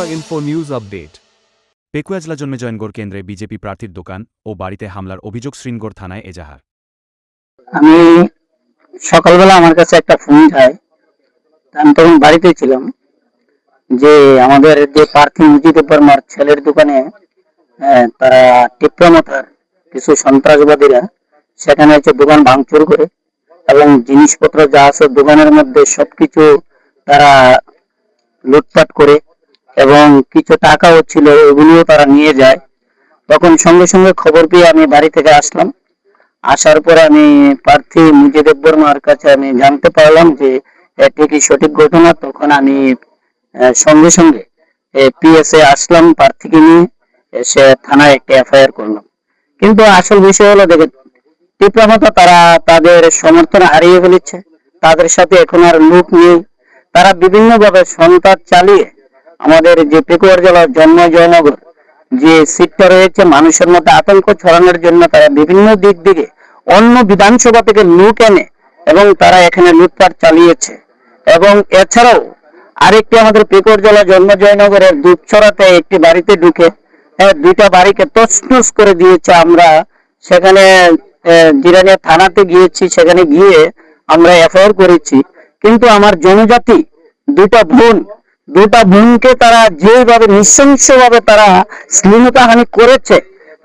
Pekua info news update. Pekua জেলা জন্মেজয়নগড় কেন্দ্রে BJP প্রার্থীর দোকান ও বাড়িতে হামলার অভিযোগ শ্রীনগর থানায় এজাহার। আমি সকালবেলা আমার কাছে একটা ফোন যায়, আমি তখন বাড়িতে ছিলাম, যে আমাদের যে প্রার্থী মুজিবুর রহমান ছেলের দোকানে তারা তীব্রমতার কিছু সন্ত্রাসবাদীরা সেখানে হচ্ছে দোকান ভাঙচুর করে এবং জিনিসপত্র যা আছে দোকানের মধ্যে সবকিছু তারা লুটপাট করে এবং কিছু টাকাও ছিল এগুলিও তারা নিয়ে যায়। তখন সঙ্গে সঙ্গে খবর পেয়ে আমি বাড়ি থেকে আসলাম। আসার পরে আমি প্রার্থী মুজিবুর রহমানের কাছে আমি জানতে পারলাম যে এটি কি সঠিক ঘটনা। তখন আমি সঙ্গে সঙ্গে পিএসএ আসলাম, প্রার্থীকে নিয়ে এসে থানায় একটা এফআইআর করলাম। কিন্তু আসল বিষয় হলো, দেখে তীব্রমতা তারা তাদের সমর্থন হারিয়ে ফেলেছে, তাদের সাথে এখন আর লোক নেই। তারা বিভিন্ন ভাবে সন্ত্রাস চালিয়ে আমাদের যে পেকুয়া জেলার জয়নগর যে সিটটা রয়েছে মানুষের মধ্যে আতঙ্ক ছড়ানোর জন্য তারা বিভিন্ন দিক থেকে অন্য বিধানসভা থেকে লোক এনে এবং তারা এখানে লুটপাট চালিয়েছে। এবং এছাড়াও আরেকটি আমাদের পেকুয়া জেলা জয়নগরের দুধছড়াতে একটি বাড়িতে ঢুকে দুইটা বাড়িকে তছনছ করে দিয়েছে। আমরা সেখানে জিরানিয়া থানাতে গিয়েছি, সেখানে গিয়ে আমরা এফআইআর করেছি। কিন্তু আমার জনজাতি দুটা বোনকে তারা যেভাবে নৃশংসভাবে তারা শ্লীলতাহানি করেছে,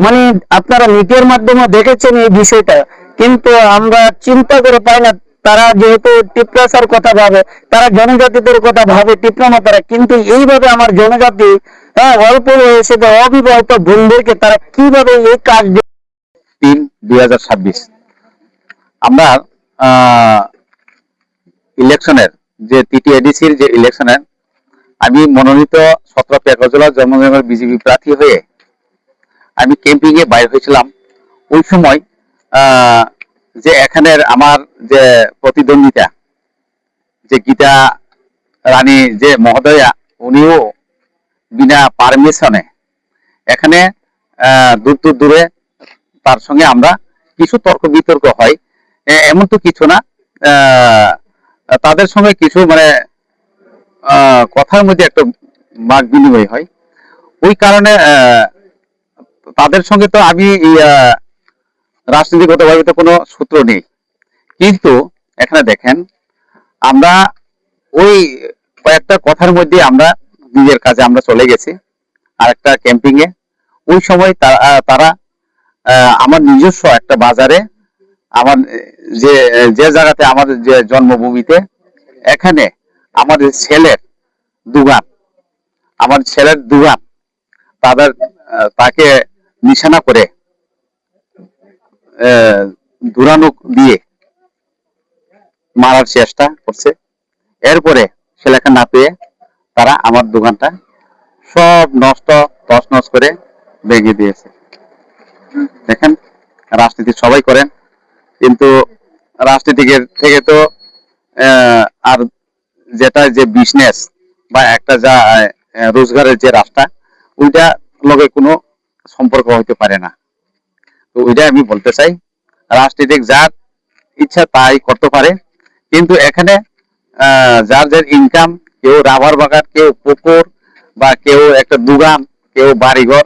মানে আপনারা মিডিয়ার মাধ্যমে দেখেছেন এই বিষয়টা, কিন্তু আমরা চিন্তা করে পাই না। তারা যেহেতু টিপ্রাসার কথা ভাবে, তারা জনজাতিদের কথা ভাবে টিপ্রামাতারা, কিন্তু এইভাবে আমার জনজাতি অল্প বয়সে অবিবাহিত বোনদেরকে তারা কিভাবে এই কাজ 3/2026 আমরা ইলেকশনের যে টিটিএডিসির যে ইলেকশনের আমি মনোনীত 17 পেকুয়া জেলা জন্মজয়নগর বিজেপি প্রার্থী হয়ে আমি ক্যাম্পিং এ বাইর হয়েছিলাম। ওই সময় যে এখানের আমার যে প্রতিদ্বন্দ্বিতা যে গীতা রানী যে মহোদয়া, উনিও বিনা পারমিশনে এখানে দূরে তার সঙ্গে আমরা কিছু তর্ক বিতর্ক হয়, এমন তো কিছু না, তাদের সঙ্গে কিছু মানে কথার মধ্যে একটা বাক বিনিময় হয়। ওই কারণে তাদের সঙ্গে তো আমি রাজনীতিগতভাবে তো কোনো সূত্র নেই, কিন্তু এখানে দেখেন আমরা ওই কয়েকটা কথার মধ্যে আমরা নিজের কাজে আমরা চলে গেছি আর একটা ক্যাম্পিং এ। ওই সময় তারা আমার নিজস্ব একটা বাজারে আমার যে জায়গাতে আমাদের যে জন্মভূমিতে এখানে আমাদের ছেলের দোকান তাকে নিশানা করে ধুরানো দিয়ে মারার চেষ্টা করছে। এরপরে ছেলেকে না পেয়ে তারা আমার দোকানটা সব তছনছ করে ভেঙে দিয়েছে। দেখেন, রাজনীতি সবাই করেন, কিন্তু রাজনীতিকের থেকে তো আর যেটা যে বিজনেস বা একটা যা রোজগারের যে রাস্তা, ওইটা লগে কোনো সম্পর্ক হইতে পারে না। তো ওইটা আমি বলতে চাই, রাজনীতিক যার ইচ্ছা তাই করতে পারে, কিন্তু এখানে যার ইনকাম, কেউ রাবার বাগান, কেউ পুকুর, বা কেউ একটা দোকান, কেউ বাড়িঘর,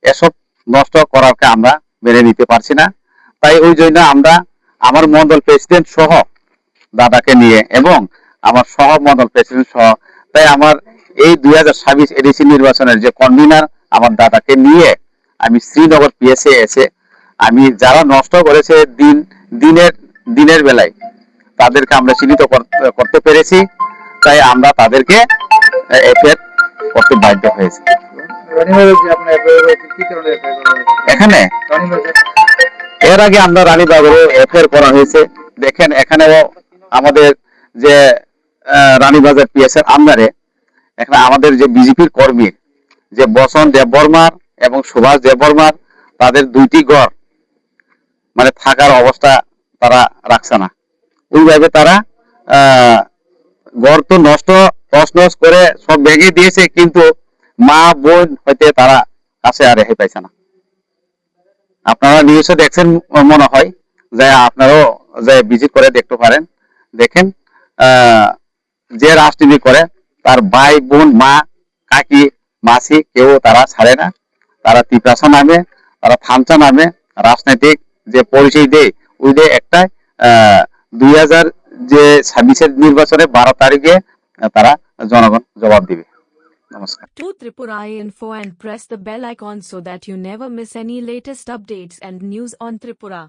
এসব নষ্ট করারকে আমরা মেনে নিতে পারছি না। তাই ওই জন্য আমরা আমার মন্ডল প্রেসিডেন্ট সহ দাদাকে নিয়ে এবং আমার সহ মন্ডল প্রেসিডেন্ট সহ, তাই আমার এই 2026 এডিসি নির্বাচনের যে কনভিনার আমার দাদাকে নিয়ে আমি শ্রীনগর পিএসএ এসে আমি যারা নষ্ট করেছে দিনের বেলায় তাদেরকে আমরা চিহ্নিত করতে পেরেছি। তাই আমরা তাদেরকে এফআইআর করতে বাধ্য হয়েছি। এখানে এর আগে আমরা রানীবাজারে এফআইআর করা হয়েছে। দেখেন, এখানেও আমাদের যে রানীবাজার পিএসএর আন্ডারে এখানে আমাদের যে বিজেপির কর্মী যে বসন দেববর্মার এবং সুভাষ দেববর্মার, তাদের দুইটি ঘর মানে থাকার অবস্থা তারা রাখছে না। ওইভাবে তারা ঘর তো তছনছ করে সব ভেঙে দিয়েছে, কিন্তু মা বোন হইতে তারা কাছে আর রেহাই পাইছে না। আপনারা নিউজে দেখছেন মনে হয়, যে আপনারাও যে ভিজিট করে দেখতে পারেন। দেখেন, যে রাজনীতি করে তার ভাই বোন মা কাকি মাসি কেউ তারা ছাড়ে না। তারা তিতাসা নামে, তারা থামচা নামে রাজনৈতিক যে পরিচয় দেয়, ওই যে একটা 2026 নির্বাচনে 12 তারিখে তারা জনগণ জবাব দিবে। নমস্কার। To Tripura Info and press the bell icon so that you never miss any latest updates and news on Tripura.